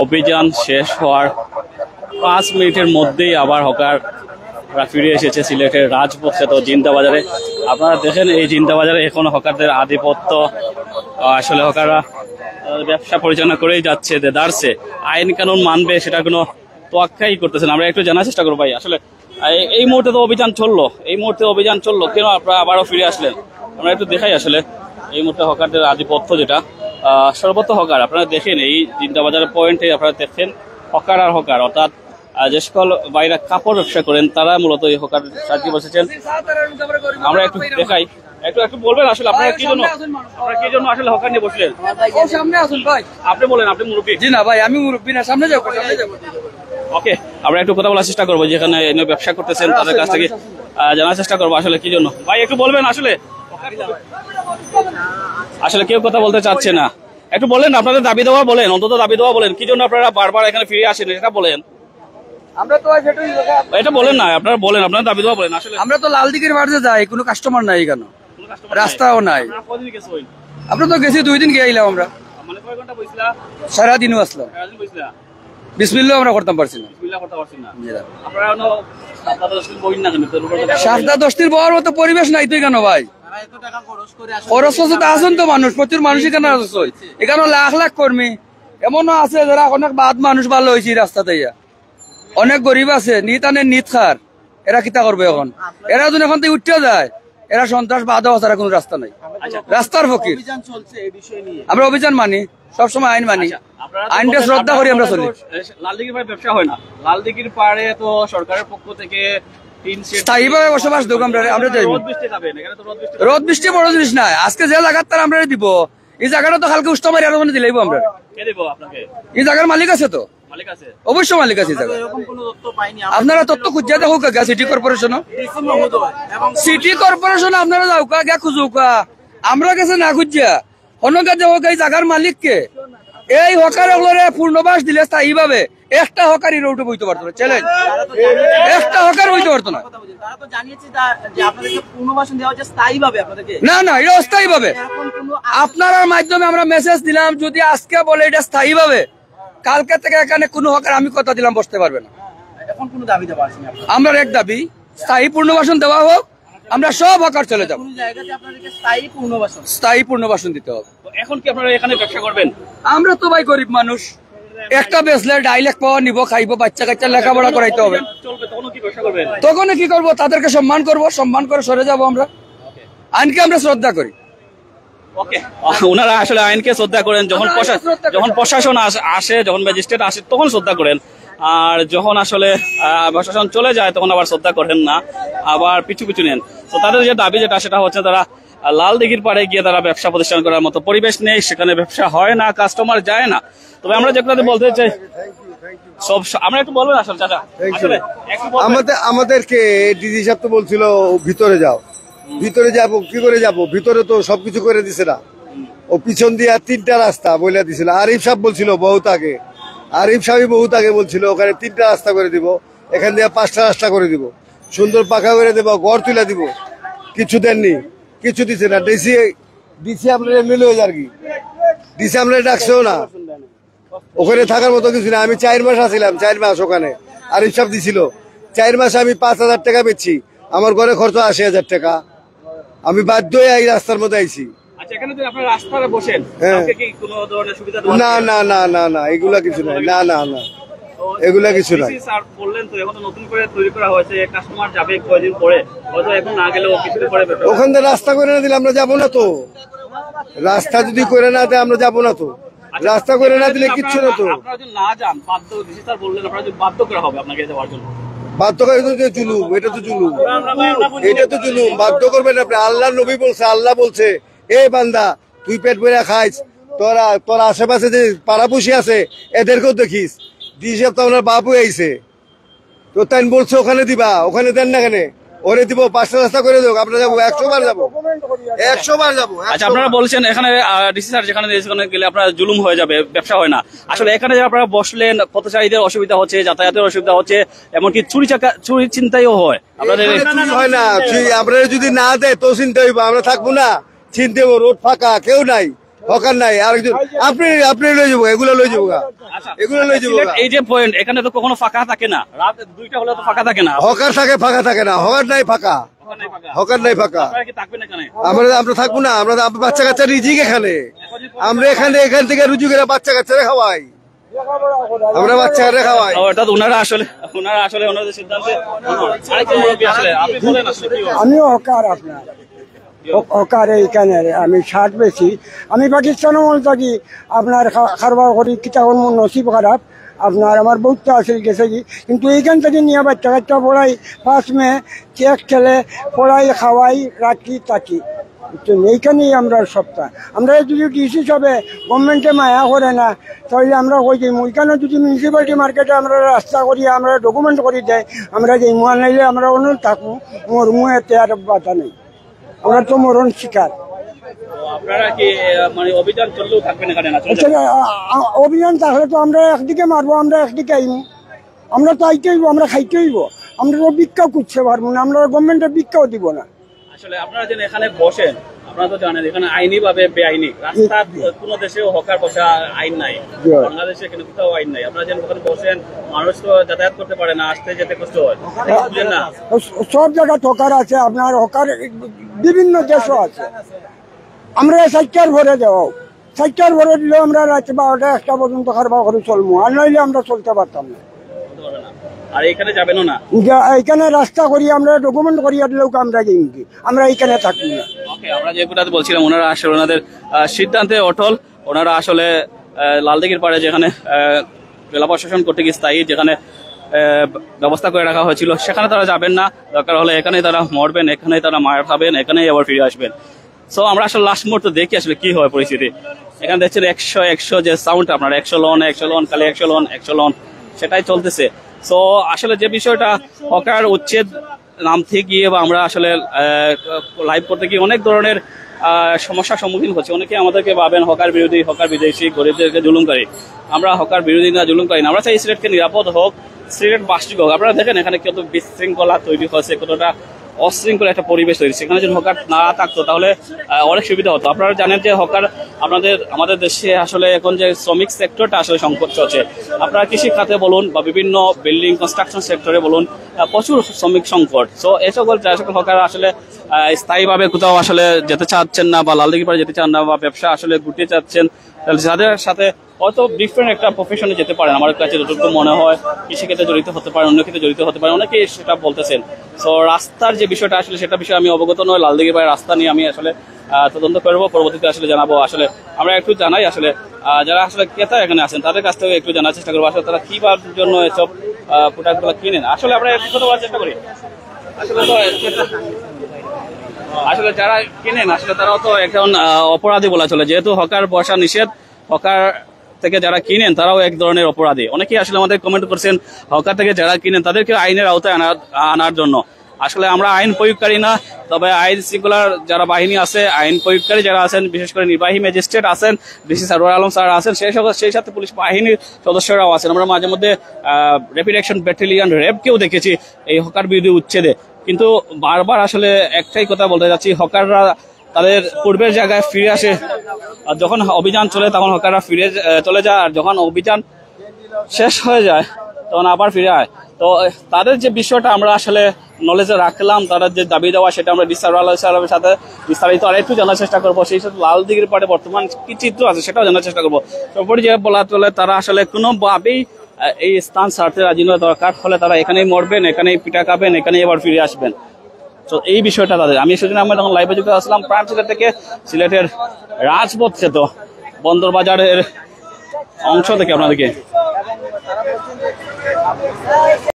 অভিযান শেষ হওয়ার 5 মিনিটের মধ্যেই আবার হকাররা ফিরে এসেছে সিলেটের রাজপথ খ্যাত জিন্দা বাজারে। আপনারা দেখেন এই জিন্দা বাজারে এখন হকারদের আধিপত্য। আসলে হকাররা ব্যবসা পরিচালনা করেই যাচ্ছে, দেদারছে আইন কানুন মানবে সেটা কোনো তোয়াক্কাই করতেছে না। আমরা একটু জানার চেষ্টা করবো ভাই, আসলে এই মুহূর্তে তো অভিযান চললো, কেন আপনারা আবারও ফিরে আসলেন? আমরা একটু দেখাই আসলে এই মুহূর্তে হকারদের আধিপত্য যেটা সর্বত্র হকার। আপনারা দেখেন এই জিন্দা বাজারের পয়েন্টে আপনারা দেখেন হকার আর হকার, অর্থাৎ যে সকল বাইরে কাপড় ব্যবসা করেন তারা মূলত এই হকার সাজিয়ে বসেছেন। আমরা একটু দেখাই, একটু বলবেন আসলে আপনারা কি জন্য আসলে হকার নিয়ে বসলেন? আপনি বলেন, আপনি মুরব্বী? জি না ভাই, আমি মুরব্বী না, সামনে যাবো। ওকে, আমরা একটু কথা বলার চেষ্টা করবো, যেখানে ব্যবসা করতেছেন তাদের কাছ থেকে জানার চেষ্টা করবো আসলে কি জন্য। ভাই একটু বলবেন, আসলে কেউ কথা বলতে চাচ্ছে না। একটু বলেন আপনাদের দাবি দেওয়া বলেন, অন্তত দাবি দেওয়া বলেন, কি জন্য আপনারা বারবার এখানে ফিরে আসেন এটা বলেন। এটা বলেন না, আপনারা বলেন আপনার দাবি দেওয়া বলেন। আসলে আমরা তো লালদিঘির বাড়িতে যাই, কোনো কাস্টমার নাই, কেন রাস্তাও নাই। আমরা তো গেছি 2 দিন গেলাম, আমরা সারাদিনও আসলাম, বিসমিল্লাহ আমরা করতাম পারছি না। 7-10টির বড় মতো পরিবেশ নাই তুই কেন ভাই? খরচ আসেন তো মানুষ, প্রচুর মানুষ এখানে এখানে লাখ লাখ কর্মী এমনও আছে যারা অনেক বাদ মানুষ ভালো হয়েছে রাস্তাতে, অনেক গরিব আছে নিত আনে নিত খার, এরা কিতা করবে এখন? এরা যদি এখন থেকে উঠতে যায়, এরা সন্ত্রাস বাধা ছাড়া কোনো রাস্তা নাই, রাস্তার ফকির। আমরা অভিযান মানি, সবসময় আইন মানি, আইনটা শ্রদ্ধা করি আমরা চলি। লালদিঘির পাড়ে ব্যবসা হয় না, লালদিঘির পাড়ে তো সরকারের পক্ষ থেকে স্থায়ীভাবে বসবাস দেবো আমরা। রোদ বৃষ্টি বড় জিনিস নাই, আজকে যে জায়গার তার আমরা দিব, এই জায়গাটা তো কালকে উষ্ঠ মারি আরো দিলেই আমরা। এই জায়গার মালিক আছে তো, অবশ্যই মালিক আছে। আপনারা তথ্য খুঁজে দেখুক, সিটি কর্পোরেশন আপনারা যাও গে খুঁজুক, আমরা কাছে না খুঁজিয়া অনেকে যাবো। এই জায়গার মালিককে এই হকার পূর্ণবাস দিলে স্থায়ীভাবে একটা হকার এই রোডে বইতে পারতো না, চ্যালেঞ্জ, একটা হকার বইতে পারতো না। না না, এটা অস্থায়ী ভাবে আপনার মাধ্যমে আমরা মেসেজ দিলাম, যদি আজকে বলে এটা স্থায়ী ভাবে, কালকে থেকে এখানে কোনো হকার আমি কথা দিলাম বসতে পারবে না। আমরা এক দাবি, স্থায়ী পুনর্বাসন দেওয়া হোক, আমরা সব হকার চলে যাবো, স্থায়ী পুনর্বাসন দিতে হবে। এখন কি আপনারা এখানে ব্যবসা করবেন? আমরা তো ভাই গরিব মানুষ, একটা বেচলে ডাইলেক্ট পাওয়া নিব, খাইবো, বাচ্চা কাচ্চা লেখাপড়া করাইতে হবে। তখন কি করবো? তাদেরকে সম্মান করবো, সম্মান করে সরে যাবো। আমরা আইনকে আমরা শ্রদ্ধা করি। ওনারা আসলে আইনকে শ্রদ্ধা করেন, যখন প্রশাসন আসে, যখন ম্যাজিস্ট্রেট আসে তখন শ্রদ্ধা করেন, আর যখন আসলে প্রশাসন চলে যায় তখন আবার শ্রদ্ধা করেন না, আবার পিছু নেন। তো তাদের যে দাবি যেটা সেটা হচ্ছে তারা লালদিঘির পাড়ে গিয়ে তারা ব্যবসা প্রতিষ্ঠান করার মতো পরিবেশ নেই, সেখানে ব্যবসা হয় না, কাস্টমার যায় না। তবে আমরা যেগুলো বলতে চাই সব, আমরা একটু বলবেন আসলে চাচা, আমাদেরকে ডিজি সাহেব তো বলছিল ভিতরে যাও, ভিতরে যাবো, কি করে যাবো? ভিতরে তো সবকিছু করে দিছে না, ও পিছন দিয়ে 3টা রাস্তা বলে দিছিল। আরিফ সাহেব বলছিল বহুত আগে, বলছিল ওখানে 3টা রাস্তা করে দিব, এখান দিয়ে 5টা রাস্তা করে দিব, সুন্দর পাকা করে দেবো, ঘর তুলে দিব। কিছু দেননি, কিছু দিছে না। ডিসি আপনার এমএলএ হয়ে আর কি, ডিসি আপনার ডাকছেও না, ওখানে থাকার মতো কিছু না। আমি 4 মাস আসছিলাম, 4 মাস ওখানে আরিফ সাহেব দিছিল। 4 মাসে আমি 5,000 টাকা পেয়েছি, আমার ঘরে খরচ 80,000 টাকা। আমি বাধ্য হয়ে এই রাস্তার মধ্যে আইছি। না না না না না, এগুলা কিছু নাই, না না না, এগুলা কিছু নাই। ওখান থেকে রাস্তা করে না দিলে আমরা যাবো না তো, রাস্তা যদি করে না দেয় আমরা যাবো না তো, রাস্তা করে না দিলে কিচ্ছু না তো। বাধ্য করে তো জুলুম, এটা তো জুলুম, বাধ্য করবেন আপনি। আল্লাহ নবী বলছে, আল্লাহ বলছে, এ বান্দা তুই পেট ভরে খাইস, তোর আশেপাশে যে পাড়াপড়শি আছে এদেরকেও দেখিস। ডিসি তো আপনার বাপু আইছে, তো তাই বলছে ওখানে দিবা, ওখানে দেন না, কেন ওরে দিব। 5টা রাস্তা করে দেবো, আমরা যাবো 100 বার যাবো, 100 বার যাবো। আচ্ছা, আপনারা বলছেন এখানে ডিসি স্যার যেখানে গেলে আপনার জুলুম হয়ে যাবে, ব্যবসা হয় না। আসলে এখানে যে আপনারা বসলেন, পথচারীদের অসুবিধা হচ্ছে, যাতায়াতের অসুবিধা হচ্ছে, এমনকি চুরি চিন্তাইও হয়। আপনাদের হয় না, আপনারা যদি না দেয় তো চিন্তা হইব, আমরা থাকবো না, চিনতে রোড ফাঁকা, কেউ নাই, হকার নাই আরেকজন আপনি লই যাবো এগুলো লই যাবো এগুলো লই যাবো এই যে পয়েন্ট এখানে তো কখনো ফাঁকা থাকে না, রাত 2টা হলে তো ফাঁকা থাকে না। হকার থাকে ফাঁকা থাকে না, হকার নাই ফাঁকা, হকার নাই ফাঁকা। আমরা থাকবো না, আমরা বাচ্চা কাচ্চা রিজিক এখানে, আমরা এখান থেকে রুজু করে বাচ্চা কাচ্চারা খাওয়াই, আমরা বাচ্চারা খাওয়াই। অর্থাৎ ওনারা আসলে ওনাদের সিদ্ধান্তে আমিও হকার, আপনার হকার এইখানে আমি 60 বেশি, আমি পাকিস্তানের মধ্যে থাকি, আপনার খারবার করি কিতা নসিব খারাপ, আপনার আমার বউটা আসিল গেছে কি, কিন্তু এইখান থেকে নিয়ে বাচ্চা কাচ্চা পড়াই, 5 মে চেক খেলে পড়াই খাওয়াই রাখি থাকি, এইখানেই আমরা সপ্তাহ। আমরা যদি ডিসি সবে গভর্নমেন্টে মায়া করে না, তাহলে আমরা কই যে ওইখানে যদি মিউনিসিপ্যালিটি মার্কেটে আমরা রাস্তা করি, আমরা ডকুমেন্ট করে দেয়, আমরা যে মুয়া নাইলে আমরা অন্য থাকবো, মরমু এতে আর বাধা নেই, আমরা তো মরণ শিকার। আপনারা কি মানে অভিযান চললেও থাকবেন এখানে না? অভিযান থাকলে তো আমরা একদিকে মারবো, আমরা একদিকে আইব, আমরা তো আইতে হইব, আমরা খাইতে হইব, আমরা তো ভিক্ষা করতে পারবো না, আমরা গভর্নমেন্টের ভিক্ষাও দিব না। আসলে আপনারা যেন এখানে বসেন, আপনারা তো জানেন এখানে আইনি ভাবে বেআইনি, রাস্তা কোন দেশেও হকার বসা আইন নাই, বাংলাদেশে এখানে কোথাও আইন নাই। আপনারা যেন ওখানে বসেন, মানুষ তো যাতায়াত করতে পারে না, আসতে যেতে কষ্ট হয়, বুঝলেন না? সব জায়গায় হকার আছে, আপনার হকার বিভিন্ন দেশও আছে। আমরা 4টার ভরে দেওয়া, 4টার ভরে দিলেও আমরা রাত 12টা 1টা পর্যন্ত খারবা করে চলবো, আর নইলে আমরা চলতে পারতাম না। আর এখানে যাবেনও না, এখানে রাস্তা করি, আমরা ডকুমেন্ট করিয়া দিলেও আমরা গেছি, আমরা এখানে থাকি না। আমরা যে কথাটা বলছিলাম, ওনারা আসলে ওনাদের সিদ্ধান্তে অটল। ওনারা আসলে লালদিঘির পাড়ে যেখানে জেলা প্রশাসন কর্তৃক স্থায়ী যেখানে ব্যবস্থা করে রাখা হয়েছিল, সেখানে তারা যাবেন না, দরকার হলে এখানেই তারা মরবেন, এখানেই তারা মার খাবেন, এখানেই আবার ফিরে আসবেন। সো আমরা আসলে লাস্ট মুহূর্তে দেখি আসলে কি হয় পরিস্থিতি। এখানে দেখছেন 100 যে সাউন্ড, আপনার 100 লন খালি 100 লন সেটাই চলতেছে। সো আসলে যে বিষয়টা হকার উচ্ছেদ নামতে গিয়ে বা আমরা আসলে লাইভ করতে গিয়ে অনেক ধরনের সমস্যার সম্মুখীন হচ্ছে। অনেকে আমাদেরকে ভাবেন হকার বিরোধী, হকার বিদেশি, গরিবদেরকে জুলুমকারী। আমরা হকার বিরোধী না, জুলুমকারী না, আমরা চাই সিলেটকে নিরাপদ হোক, সিলেট বাসিক হোক। আপনারা দেখেন এখানে কত বিশৃঙ্খলা তৈরি হয়েছে, কতটা অশৃঙ্খলা একটা পরিবেশ তৈরি। সেখানে যদি হকার না থাকতো তাহলে অনেক সুবিধা হতো। আপনারা জানেন যে হকার আমাদের দেশে আসলে এখন যে শ্রমিক সেক্টরটা আসলে সংকট চলছে। আপনারা কৃষি খাতে বলুন বা বিভিন্ন বিল্ডিং কনস্ট্রাকশন সেক্টরে বলুন, প্রচুর শ্রমিক সংকট। সো এই সকল হকার আসলে স্থায়ীভাবে কোথাও আসলে যেতে চাচ্ছেন না বা লালদিঘি পাড়ে যেতে চান না বা ব্যবসা আসলে গুটিয়ে চাচ্ছেন, তাহলে যাদের সাথে হয়তো ডিফারেন্ট একটা প্রফেশনে যেতে পারেন। আমার কাছে যতটুকু মনে হয় কৃষিক্ষেত্রে জড়িত হতে পারেন, অন্য ক্ষেত্রে জড়িত হতে পারেন, অনেকেই সেটা বলতেছেন। সো রাস্তার যে বিষয়টা আসলে সেটা বিষয়ে আমি অবগত নয়। লালদিঘি পাড়ের রাস্তা নিয়ে আমি আসলে তদন্ত করবো, পরবর্তীতে আসলে জানাবো। আসলে আমরা একটু জানাই আসলে যারা আসলে ক্রেতা এখানে আছেন তাদের কাছ থেকে একটু জানার চেষ্টা করবো আসলে তারা কিবার জন্য এসব প্রোডাক্টগুলো কিনেন। আসলে আমরা একটু কথা বলার চেষ্টা করি। আসলে যারা কিনেন আসলে তারাও তো এখন অপরাধী বলা চলে, যেহেতু হকার বসা নিষেধ। হকার থেকে যারা কিনেন তারাও এক ধরনের অপরাধী। অনেকেই আসলে আমাদের কমেন্ট করছেন হকার থেকে যারা কিনেন তাদেরকে আইনের আওতায় আনার জন্য। আসলে আমরা আইন প্রয়োগকারী না, তবে আইন শৃঙ্খলার যারা বাহিনী আছে, আইন প্রয়োগকারী যারা আছেন, বিশেষ করে নির্বাহী ম্যাজিস্ট্রেট আছেন, ডিসি সারোয়ার আলম স্যার আছেন, সেই সাথে পুলিশ বাহিনীর সদস্যরাও আছেন। আমরা মাঝে মধ্যে র্যাপিড অ্যাকশন ব্যাটালিয়ন র্যাবকেও দেখেছি এই হকার বিরোধী উচ্ছেদে। কিন্তু বারবার আসলে একটাই কথা বলতে যাচ্ছি, হকাররা তাদের পূর্বের জায়গায় ফিরে আসে। আর যখন অভিযান চলে তখন হকাররা ফিরে চলে যায়, আর যখন অভিযান শেষ হয়ে যায় তখন আবার ফিরে আয়। তো তাদের যে বিষয়টা আমরা আসলে নলেজে রাখলাম, তাদের যে দাবি দেওয়া সেটা আমরা সাহেবের সাথে বিস্তারিত আর একটু জানার চেষ্টা করবো। সেই সাথে লালদিঘির পাড়ে বর্তমান কি চিত্র আছে সেটাও জানার চেষ্টা করবো। তারপরে যে বলা চলে তারা আসলে কোনোভাবেই এই স্থান ছাড়তে রাজি নয়, দরকার হলে তারা এখানেই মরবেন, এখানেই পিঠা খাবেন, এখানেই এবার ফিরে আসবেন। তো এই বিষয়টা তাদের। আমি সেদিন আমরা যখন লাইভে যুক্ত আসলাম প্রাণ সিলেট থেকে, সিলেটের রাজপথ ক্ষেত বন্দর বাজারের অংশ থেকে আপনাদেরকে